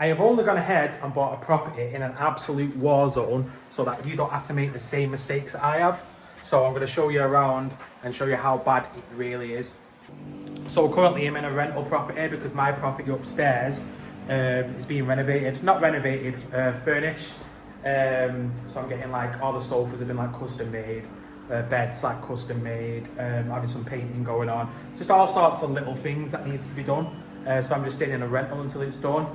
I have only gone ahead and bought a property in an absolute war zone so that you don't have to make the same mistakes that I have. So I'm going to show you around and show you how bad it really is. So currently I'm in a rental property because my property upstairs is being renovated. Not renovated, furnished. So I'm getting like all the sofas have been like custom made. Beds like custom made, having some painting going on, just all sorts of little things that needs to be done. So I'm just staying in a rental until it's done,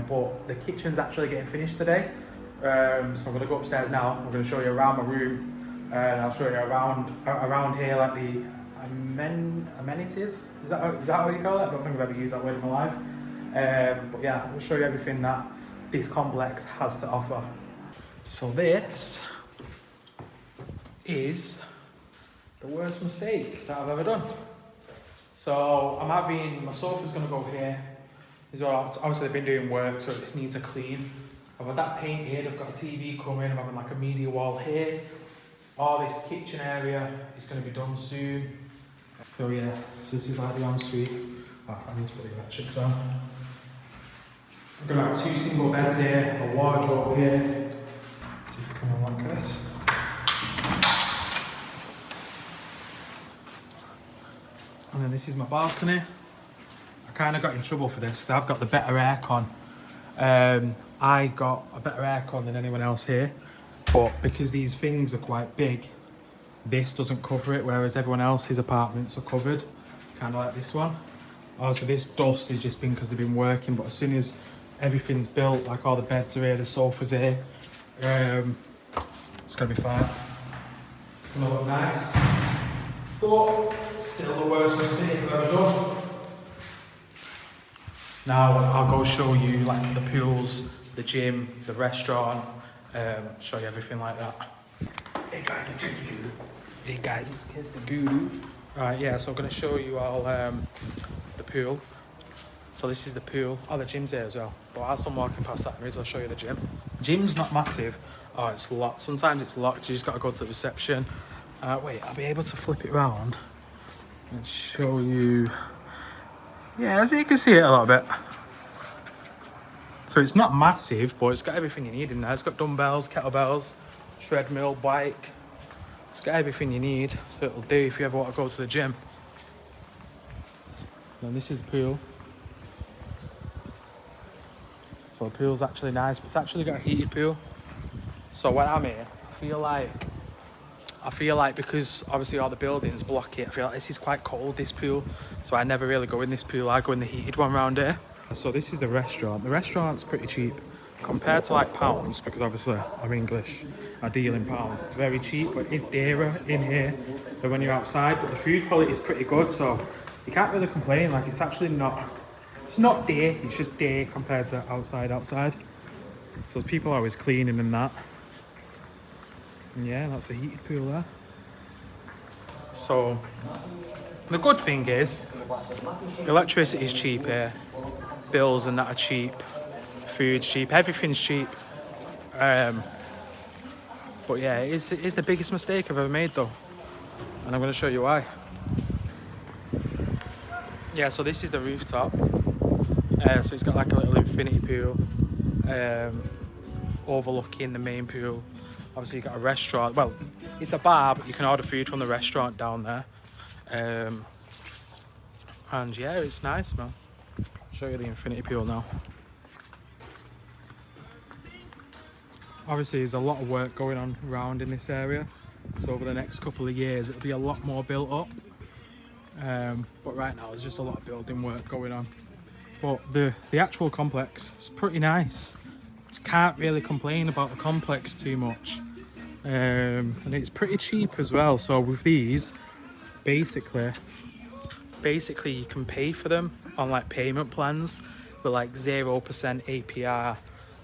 but the kitchen's actually getting finished today. So I'm going to go upstairs now. I'm going to show you around my room, and I'll show you around here like the amenities. Is that what you call it? I don't think I've ever used that word in my life. But yeah, I'll show you everything that this complex has to offer. So this is the worst mistake that I've ever done. So my sofa's gonna go here as well. Obviously they've been doing work, so it needs a clean. I've had that paint here, I've got a TV coming, I'm having like a media wall here. All this kitchen area is gonna be done soon. So yeah, so this is like the ensuite. Oh, I need to put the electrics on. I'm gonna have 2 single beds here, a wardrobe here. See if I can unlock this. And then this is my balcony. I kind of got in trouble for this because I've got the better aircon. I got a better aircon than anyone else here, but because these things are quite big, this doesn't cover it, whereas everyone else's apartments are covered, kind of like this one. Also, this dust has just been because they've been working, but as soon as everything's built, like all the beds are here, the sofas here, it's gonna be fine. It's gonna look nice. But still the worst mistake I've ever done. Now I'll go show you like the pools, the gym, the restaurant, show you everything like that. Hey guys, it's Keztheguru. Hey guys, it's Keztheguru. Right, yeah, so I'm going to show you all the pool. So this is the pool. Oh, the gym's here as well. But whilst I'm walking past that, I'll show you the gym. Gym's not massive. Oh, it's locked. Sometimes it's locked. You just got to go to the reception. Wait, I'll be able to flip it around and show you. Yeah, as you can see it a little bit. So it's not massive, but it's got everything you need in there. It's got dumbbells, kettlebells, treadmill, bike. It's got everything you need, so it'll do if you ever want to go to the gym. And this is the pool. So the pool's actually nice, but it's actually got a heated pool. So when I'm here, I feel like because obviously all the buildings block it, I feel like this is quite cold, this pool. So I never really go in this pool, I go in the heated one around here. So this is the restaurant. The restaurant's pretty cheap compared to like pounds, because obviously I'm English, I deal in pounds. It's very cheap, but it's dearer in here than when you're outside. But the food quality is pretty good, so you can't really complain. Like it's actually not, it's not dear, it's just dear compared to outside. So there's people always cleaning and that. And yeah, that's the heated pool there. So the good thing is electricity is cheap here, bills and that are cheap, food's cheap, everything's cheap. But yeah, it is the biggest mistake I've ever made though, and I'm going to show you why. Yeah, so this is the rooftop. So it's got like a little infinity pool overlooking the main pool. Obviously you've got a restaurant, well it's a bar, but you can order food from the restaurant down there. And yeah, it's nice, man. I'll show you the infinity pool now. Obviously there's a lot of work going on around in this area, so over the next couple of years it'll be a lot more built up. But right now there's just a lot of building work going on. But the actual complex is pretty nice. Can't really complain about the complex too much, and it's pretty cheap as well. So with these, basically you can pay for them on like payment plans with like 0% APR,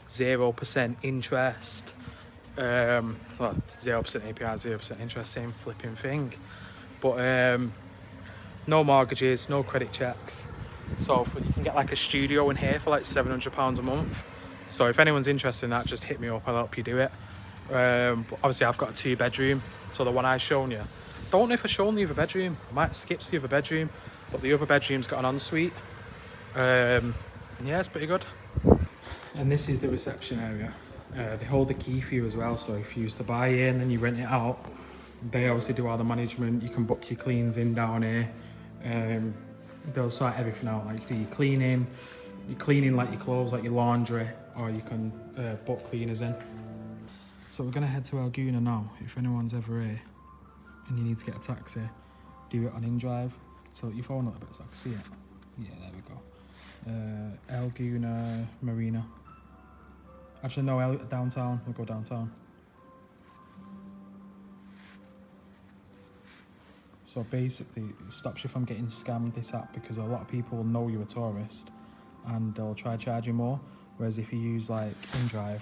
0% interest, well 0% APR, 0% interest, same flipping thing, but no mortgages, no credit checks. So you can get like a studio in here for like £700 a month. So if anyone's interested in that, just hit me up, I'll help you do it. But obviously I've got a 2-bedroom, so the one I've shown you. Don't know if I've shown the other bedroom, I might skip the other bedroom, but the other bedroom's got an ensuite. And yeah, it's pretty good. And this is the reception area. They hold the key for you as well, so if you used to buy in and you rent it out, they obviously do all the management. You can book your cleans in down here. They'll sort everything out, like you do your cleaning like your clothes, like your laundry, or you can book cleaners in. So we're gonna head to Elgouna now. If anyone's ever here and you need to get a taxi, do it on InDrive. Tilt your phone a little bit so I can see it. Yeah, there we go. Elgouna Marina. Actually, no, downtown. We'll go downtown. So basically, it stops you from getting scammed, this app, because a lot of people will know you're a tourist and they'll try to charge you more. Whereas if you use like InDrive,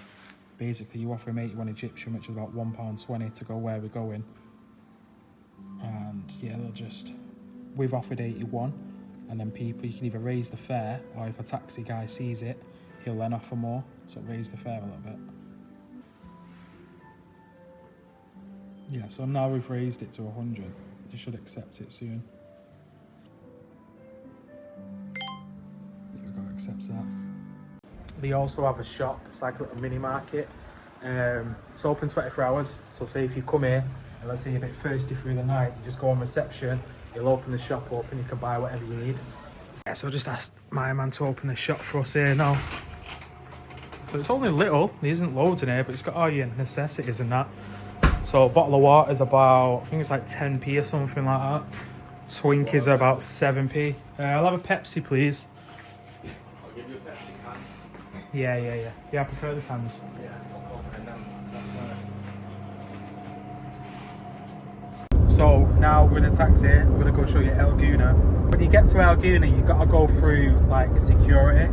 basically you offer them 81 Egyptian, which is about £1.20 to go where we're going. And yeah, they'll just, we've offered 81, and then people, you can either raise the fare, or if a taxi guy sees it, he'll then offer more, so raise the fare a little bit. Yeah, so now we've raised it to 100. You should accept it soon. There we go, accepts that. They also have a shop, it's like a little mini market. It's open 24 hours, so say if you come here and let's say you're a bit thirsty through the night, you just go on reception, he'll open the shop up and you can buy whatever you need. Yeah, so I just asked my man to open the shop for us here now. So it's only little, there isn't loads in here, but it's got all your necessities and that. So a bottle of water is about, I think it's like 10p or something like that. Twinkies are about 7p. I'll have a Pepsi, please. I'll give you a Pepsi can. Yeah, I prefer the cans. Yeah, So now we're in a taxi, we're gonna go show you Elgouna. When you get to Elgouna, you gotta go through like security.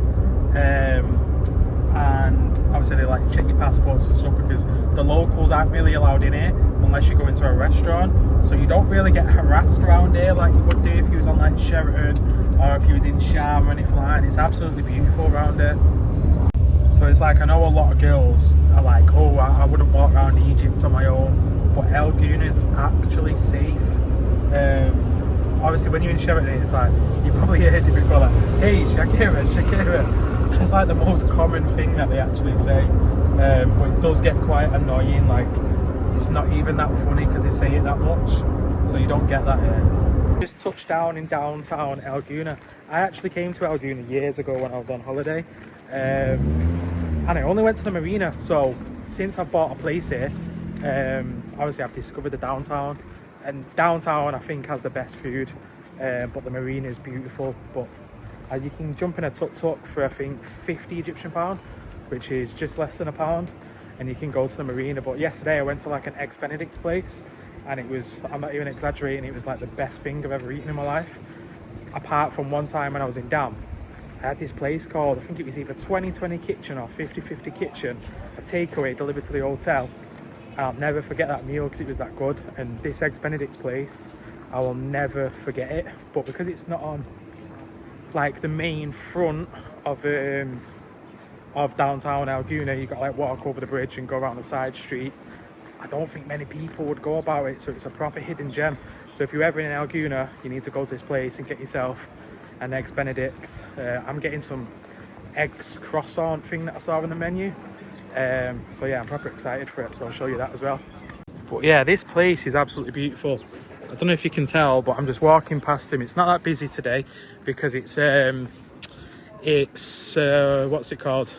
And obviously they like check your passports and stuff, because the locals aren't really allowed in here unless you go into a restaurant. So you don't really get harassed around here like you would do if you was on like Sheraton or if you was in Sharm or anything like that. It's absolutely beautiful around here. So it's like, I know a lot of girls are like, oh, I wouldn't walk around Egypt on my own, but Elgouna is actually safe. Obviously when you're in Sheraton, it's like, you probably heard it before, like, hey, Shakira. It's like the most common thing that they actually say, but it does get quite annoying. Like, it's not even that funny because they say it that much, so you don't get that here. Just touched down in downtown Elgouna. I actually came to Elgouna years ago when I was on holiday, and I only went to the marina. So since I've bought a place here, obviously I've discovered the downtown, and downtown I think has the best food, but the marina is beautiful. But you can jump in a tuk-tuk for I think 50 Egyptian pound, which is just less than £1, and you can go to the marina. But yesterday I went to like an Eggs Benedict's place, and it was, I'm not even exaggerating, it was like the best thing I've ever eaten in my life. Apart from one time when I was in Dam, I had this place called, I think it was either 20/20 kitchen or 50/50 kitchen, a takeaway delivered to the hotel. And I'll never forget that meal because it was that good. And this Eggs Benedict's place, I will never forget it. But because it's not on like the main front of downtown Elgouna, you got to like walk over the bridge and go around the side street. I don't think many people would go about it, so it's a proper hidden gem. So if you're ever in Elgouna, you need to go to this place and get yourself an Eggs Benedict. I'm getting some eggs croissant thing that I saw on the menu. So yeah, I'm proper excited for it, so I'll show you that as well. But yeah, this place is absolutely beautiful. I don't know if you can tell, but I'm just walking past him. It's not that busy today because it's what's it called?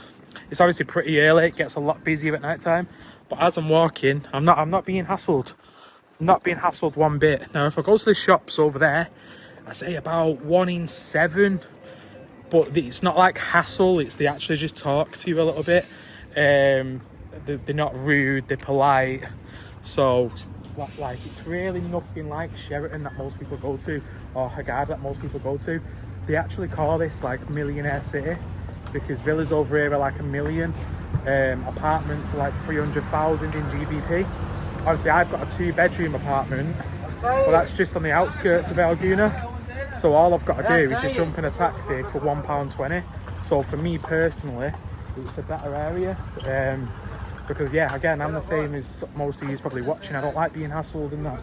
It's obviously pretty early. It gets a lot busier at night time. But as I'm walking, I'm not being hassled. I'm not being hassled one bit. Now, if I go to the shops over there, I say about 1 in 7. But it's not like hassle. It's they actually just talk to you a little bit. They're not rude. They're polite. So, like, it's really nothing like Sheraton that most people go to, or Hurghada that most people go to. They actually call this like millionaire city because villas over here are like $1 million. Apartments are like 300,000 in GBP. Obviously I've got a 2-bedroom apartment, but that's just on the outskirts of Elgouna. So all I've got to do is just jump in a taxi for £1.20. So for me personally, it's the better area. Because yeah, again, I'm the same as most of you probably watching. I don't like being hassled and that.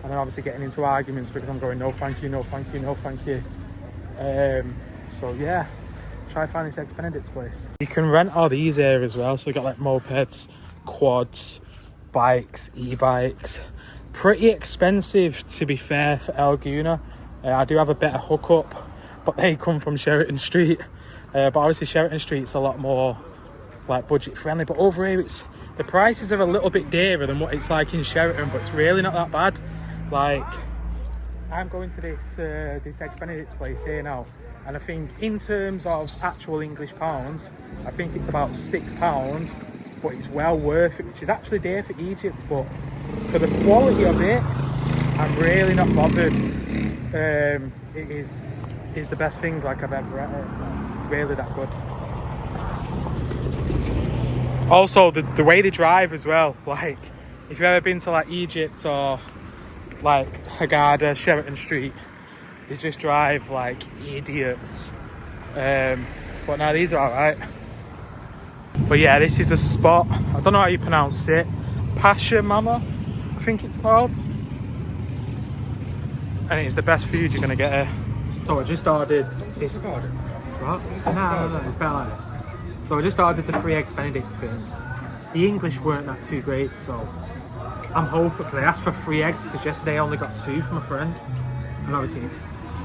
And then obviously getting into arguments because I'm going, no thank you, no thank you, no thank you. So yeah, try find this ex-Benedict's place. You can rent all these here as well. So we got like mopeds, quads, bikes, e-bikes. Pretty expensive, to be fair, for Elgouna. I do have a better hookup, but they come from Sheraton Street. But obviously Sheraton Street's a lot more like budget friendly. But over here, the prices are a little bit dearer than what it's like in Sheraton, but it's really not that bad. Like, I'm going to this ex-Benedict's place here now, and I think in terms of actual English pounds, I think it's about £6, but it's well worth it, which is actually dear for Egypt, but for the quality of it, I'm really not bothered. It is the best thing like I've ever had. It's really that good. Also, the way they drive as well, like, if you've ever been to like Egypt or like Hurghada Sheraton Street, they just drive like idiots. But now these are alright. But yeah, this is the spot. I don't know how you pronounce it. PachaMama, I think it's called. And it's the best food you're gonna get here. So I just ordered this. What? No, it's better like this. So I just ordered the 3 eggs Benedict thing. The English weren't that too great, so I'm hoping, because I asked for 3 eggs because yesterday I only got 2 from a friend, and obviously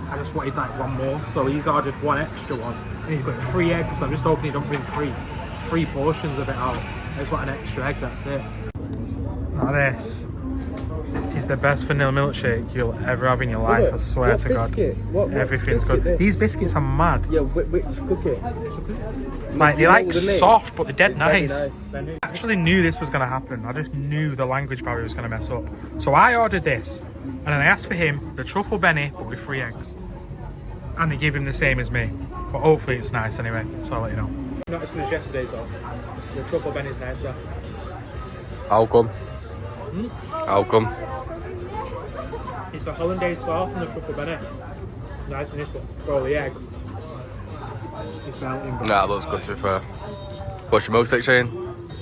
I just wanted like 1 more, so he's ordered 1 extra one, and he's got 3 eggs, so I'm just hoping he don't bring 3 portions of it out. I just want an extra egg, that's it. Now this is the best vanilla milkshake you'll ever have in your life, I swear to God. Everything's good. These biscuits are mad. Yeah, which cookie? Like, they're like soft, but they're dead nice. I actually knew this was going to happen. I just knew the language barrier was going to mess up. So I ordered this, and then I asked for him the truffle Benny, but with 3 eggs. And they give him the same as me. But hopefully it's nice anyway, so I'll let you know. Not as good as yesterday's though. The truffle Benny's nicer. How come? How come? It's the hollandaise sauce and the truffle Benny. Nice in this, but for all the egg. It's melting. Nah, that looks good to be fair. What's your milkshake saying?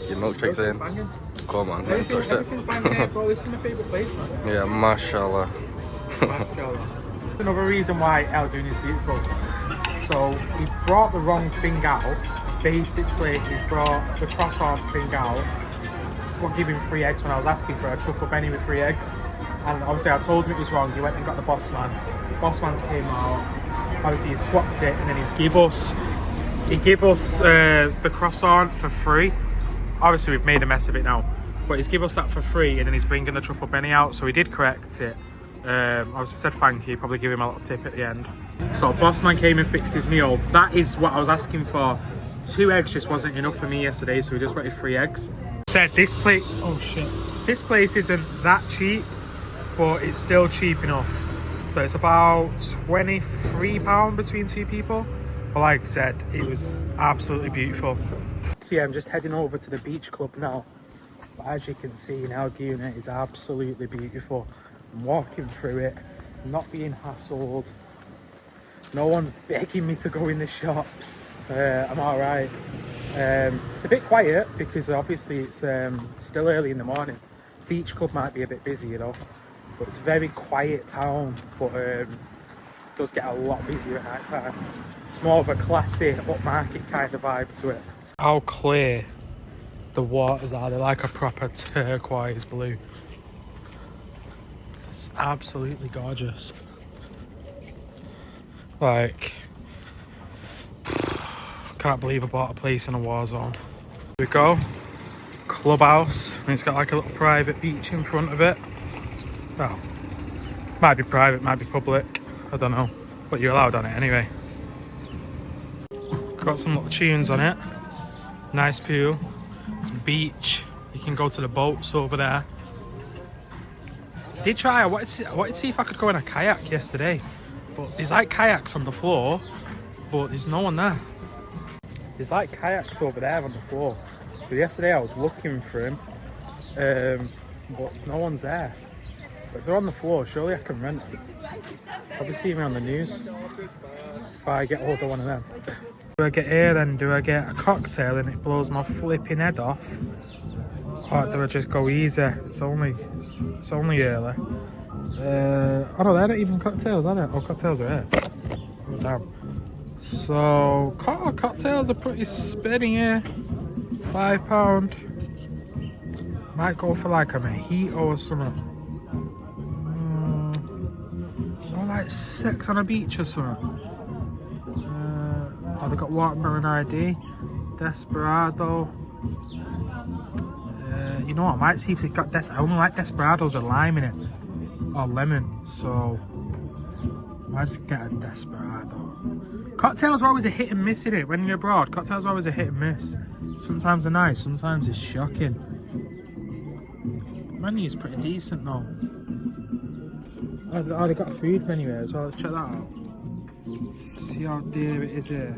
Your milkshake's saying? Banging. Come on, I haven't touched it. Everything's banging, bro. This is my favourite place, man. Yeah, mashallah. Mashallah. Another reason why Elgouna is beautiful. So he brought the wrong thing out. Basically, he brought the croissant thing out. Won't give him 3 eggs when I was asking for a truffle Benny with 3 eggs. And obviously I told him it was wrong. He went and got the boss man. The boss man's came out. Obviously he swapped it, and then he gave us the croissant for free. Obviously we've made a mess of it now, but he's give us that for free, and then he's bringing the truffle Benny out. So he did correct it. Obviously said thank you, probably give him a little tip at the end. So boss man came and fixed his meal. That is what I was asking for. 2 eggs just wasn't enough for me yesterday, so we just wanted 3 eggs. Said this place, oh shit, this place isn't that cheap, but it's still cheap enough. So it's about £23 between 2 people. But like I said, it was absolutely beautiful. So yeah, I'm just heading over to the beach club now. But as you can see, Elgouna is absolutely beautiful. I'm walking through it, not being hassled. No one's begging me to go in the shops. I'm all right. It's a bit quiet because obviously it's still early in the morning. Beach club might be a bit busy, you know, but it's a very quiet town, but it does get a lot busier at night time. It's more of a classy upmarket kind of vibe to it. How clear the waters are. They're like a proper turquoise blue. It's absolutely gorgeous. Like, can't believe I bought a place in a Warzone. Here we go. Clubhouse, and it's got like a little private beach in front of it. Well, might be private, might be public, I don't know, but you're allowed on it anyway. Got some little tunes on it. Nice pool, beach. You can go to the boats over there. Did try. I wanted to see if I could go in a kayak yesterday, but there's like kayaks on the floor, but there's no one there. There's like kayaks over there on the floor. So yesterday I was looking for him, but no one's there. But if they're on the floor, surely I can rent them. Probably see me on the news if I get hold of one of them. Do I get here then? Do I get a cocktail and it blows my flipping head off? Or do I just go easy? It's only early. Oh no, they're not even cocktails, are they? Oh, cocktails are here. Oh damn. So cocktails are pretty spinny here. £5. Might go for like a mojito or something. Or like sex on a beach or something. Oh, they got watermelon ID, Desperado. You know what? I might see if they've got I only like Desperados with lime in it or lemon, so I might just get a Desperado. Cocktails are always a hit and miss in it when you're abroad. Cocktails are always a hit and miss. Sometimes they're nice, sometimes it's shocking. The menu is pretty decent though. Oh, they got a food menu here as well. Let's check that out. See how dear it is here.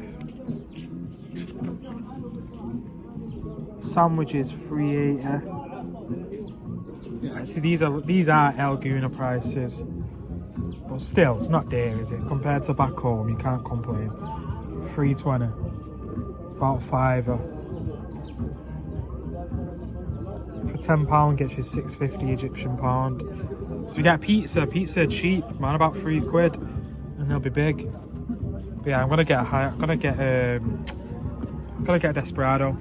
Sandwiches $3.80. Yeah, see these are Elgouna prices, but still it's not dear, is it? Compared to back home, you can't complain. $3.20, about £5. For £10 gets you £6.50 Egyptian pound. So we get pizza cheap, man, about £3, and they'll be big. But yeah, I'm gonna get a Desperado.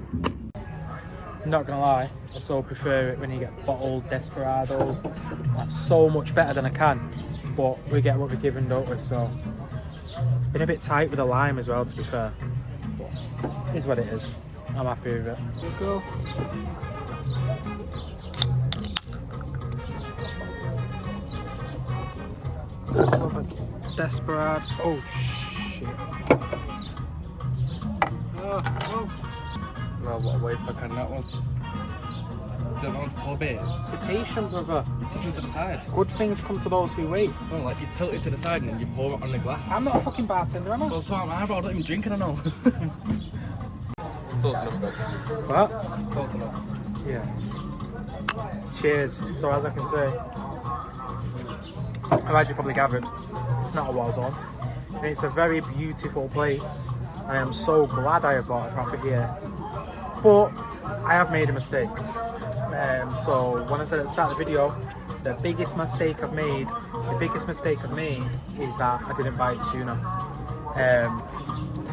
I'm not gonna lie, I so prefer it when you get bottled Desperados. That's so much better than a can, but we get what we're given, don't we? So it's been a bit tight with the lime as well, to be fair. But it is what it is. I'm happy with it. Here we go. Love a Desperado. Oh shit. Oh. No, what a waste of can that was. Don't know how to pour beers. Be patient, brother. You tilt them to the side. Good things come to those who wait. Well, like you tilt it to the side and then you pour it on the glass. I'm not a fucking bartender, am I? Well, so am I, but I don't even drink it, I know. Close enough, bro. What? Close enough. Yeah. Cheers. So as I can say, as you probably gathered, it's not a Warzone. And it's a very beautiful place. I am so glad I have bought a property here. But I have made a mistake. So when I said at the start of the video, it's the biggest mistake I've made. The biggest mistake I've made is that I didn't buy it sooner.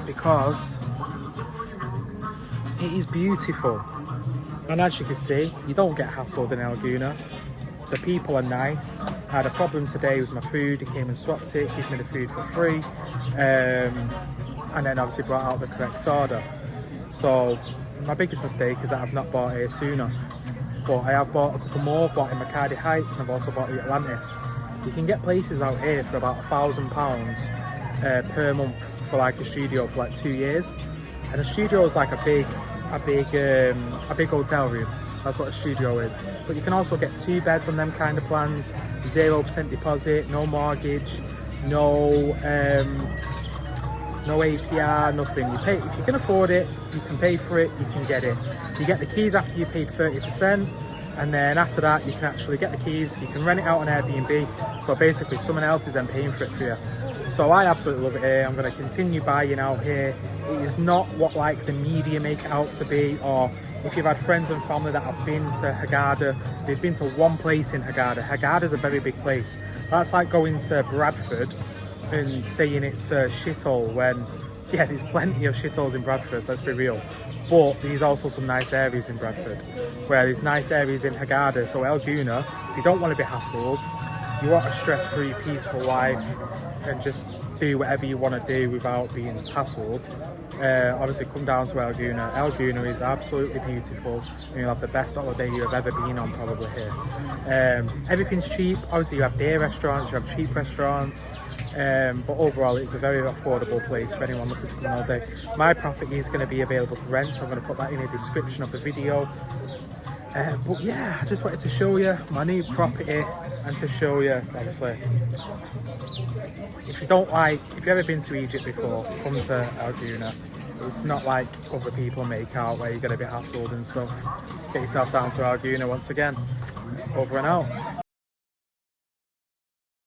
Because it is beautiful. And as you can see, you don't get hassled in Elgouna. The people are nice. I had a problem today with my food. He came and swapped it, gave me the food for free. And then obviously brought out the correct order. So my biggest mistake is that I've not bought here sooner. But I have bought a couple more. I've bought in Makati Heights and I've also bought in Atlantis. You can get places out here for about £1,000 per month for like a studio for like 2 years. And a studio is like a big hotel room. That's what a studio is. But you can also get 2 beds on them kind of plans, 0% deposit, no mortgage, no APR, nothing. You pay if you can afford it, you can pay for it, you can get it. You get the keys after you paid 30%, and then after that you can actually get the keys, you can rent it out on Airbnb. So basically someone else is then paying for it for you. So I absolutely love it here. I'm going to continue buying out here. It is not what like the media make it out to be, or if you've had friends and family that have been to Hurghada, they've been to one place in Hurghada. Hurghada is a very big place. That's like going to Bradford and saying it's a shithole when, yeah, there's plenty of shitholes in Bradford, let's be real. But there's also some nice areas in Bradford, where there's nice areas in Hurghada. So Elgouna, if you don't want to be hassled, you want a stress-free, peaceful life, and just do whatever you want to do without being hassled, obviously come down to Elgouna. Elgouna is absolutely beautiful, and you'll have the best holiday you have ever been on probably here. Everything's cheap. Obviously you have day restaurants, you have cheap restaurants, but overall it's a very affordable place for anyone looking to come all day. My property is going to be available to rent, so I'm going to put that in the description of the video. But yeah, I just wanted to show you my new property and to show you, obviously, if you've ever been to Egypt before, come to Elgouna. It's not like other people make out where you're going to be hassled and stuff. Get yourself down to Elgouna once again. Over and out.